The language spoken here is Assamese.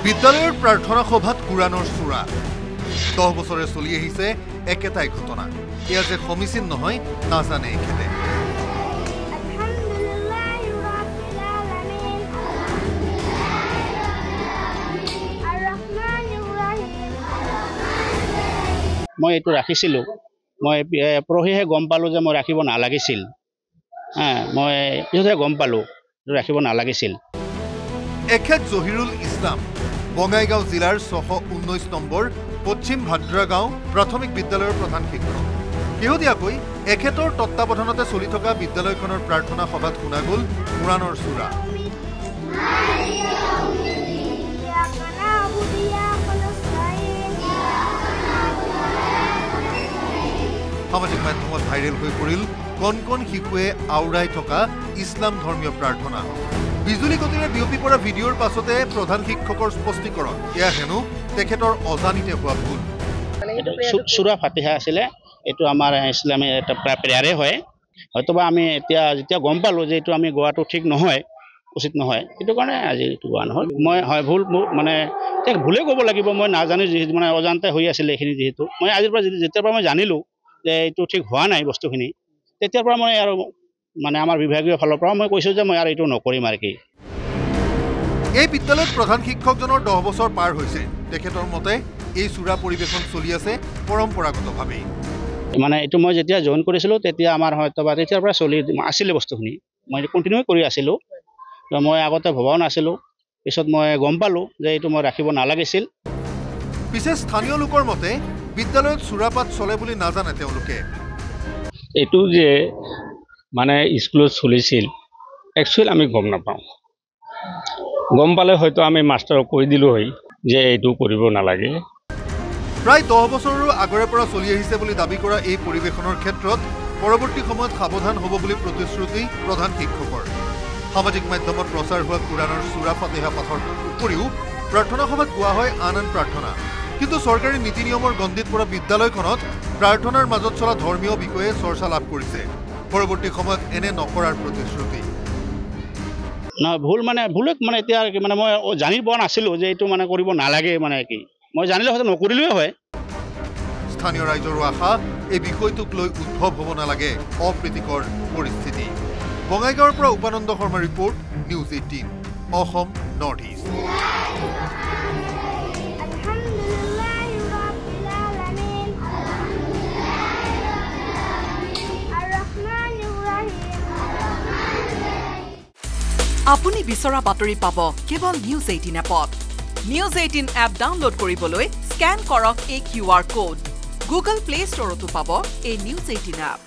বিদ্যালয়ৰ প্ৰাৰ্থনা সভাত কুৰাণৰ চূড়া 10 বছৰে চলি আহিছে একেটাই ঘটনা এয়া যে সমীচীন নহয় নাজানে এখেতে মই এটো ৰাখিছিলো মই প্ৰহিহে গম পালো যে মই ৰাখিব নালাগিছিল মই পিছতে গম পালো ৰাখিব নালাগিছিল এখেত জহিৰুল ইছলাম বঙাইগাঁও জিলাৰ 619 নম্বৰ পশ্চিম ভাদ্ৰাগাঁও প্ৰাথমিক বিদ্যালয়ৰ প্ৰধান শিক্ষক কেহদিয়াকৈ এখেতৰ তত্ত্বাৱধানতে চলি থকা বিদ্যালয়খনৰ প্ৰাৰ্থনা সভাত শুনা গ'ল কুৰাণৰ চূড়া সামাজিক মাধ্যমত ভাইৰেল হৈ পৰিল কণ কণ শিশুৱে আউৰাই থকা ইছলাম ধৰ্মীয় প্ৰাৰ্থনা বিজুলী গতিৰে বিয়পি পৰা ভিডিঅ'ৰ পাছতে প্ৰধান শিক্ষকৰ স্পষ্টীকৰণ এয়া হেনো তেখেতৰ অজানিতে হোৱা ভুল সূৰা ফাতিহা আছিলে এটো আমাৰ ইছলামী এটা প্ৰেয়াৰে হয় হয়তোবা আমি যেতিয়া গম পালো যে এটো আমি গোৱাটো ঠিক নহয় উচিত নহয় এটো কাৰণে আজি এটো গোৱা নহয় মই হয় ভুল মানে তেক ভুলে ক'ব লাগিব মই নাজানি মানে অজানতে হৈ আছিল এখিনি যেহেতু মই আজিৰ পৰা যেতিয়াৰ পৰা মই জানিলো যে এটো ঠিক হোৱা নাই বস্তুখিনি তেতিয়াৰ পৰা মই আৰু মানে আমাৰ বিভাগীয় ফালৰ পৰা মই কৈছো যে মই আৰু এটো নকৰিম আৰু কি এই বিদ্যালয়ত প্ৰধান শিক্ষকজনৰ 10 বছৰ পাৰ হৈছে তেখেতৰ মতে এই চূড়া পৰিবেশন চলি আছে পৰম্পৰাগতভাৱে মানে এটো মই যেতিয়া জয়েন কৰিছিলো তেতিয়া আমাৰ হয়তোবা তেতিয়াৰ পৰা চলি আছিল বস্তুখিনি মই কন্টিনিউ কৰি আছিলো মই আগতে ভবাও নাছিলো পিছত মই গম পালো যে এটো মই ৰাখিব নালাগিছিল পিছে স্থানীয় লোকৰ মতে বিদ্যালয়ত চূড়াপাত চলে বুলি নাজানে তেওঁলোকে এটো যে মানে স্কুলত চলিছিল একচুৱেলি আমি গম নাপাওঁ গম পালে হয়তো আমি মাষ্টাৰক কৈ দিলো হয় যে এটো কৰিব নালাগে প্ৰায় 10 বছৰৰ আগৰে পৰা চলি আহিছে বুলি দাবী কৰা এই পৰিবেশনৰ ক্ষেত্ৰত পৰৱৰ্তী সময়ত সাৱধান হ'ব বুলি প্ৰতিশ্ৰুতি প্ৰধান শিক্ষকৰ সামাজিক মাধ্যমত প্ৰচাৰ হোৱা কুৰাণৰ চূড়া ফাতিহা পাঠৰ উপৰিও প্ৰাৰ্থনা সভাত গোৱা হয় আন প্ৰাৰ্থনা কিন্তু চৰকাৰী নীতি নিয়মৰ গণ্ডিত পৰা বিদ্যালয়খনত প্ৰাৰ্থনাৰ মাজত চলা ধৰ্মীয় বিষয়ে চৰ্চা লাভ কৰিছে পৰৱৰ্তী সময়ত এনে নকৰাৰ প্ৰতিশ্ৰুতি না ভুল মানে এতিয়া মানে মই জানি পোৱা নাছিলো যে এটো মানে কৰিব নালাগে মানে কি মই জানিলে হয়তো নকৰিলেও হয় স্থানীয় ৰাইজৰ আশা এই বিষয়টোক লৈ উদ্ভৱ হ'ব নালাগে অপ্ৰীতিকৰ পৰিস্থিতি বঙাইগাঁৱৰ পৰা Upananda Sharma report news 18 Assam north east আপুনি বিচৰা বাতৰি পাব কেৱল নিউজ 18 এপত নিউজ 18 এপ ডাউনলোড কৰিবলৈ স্ক্যান কৰক এই QR কোড গুগল প্লে ষ্টৰতো পাব এই নিউজ 18 এপ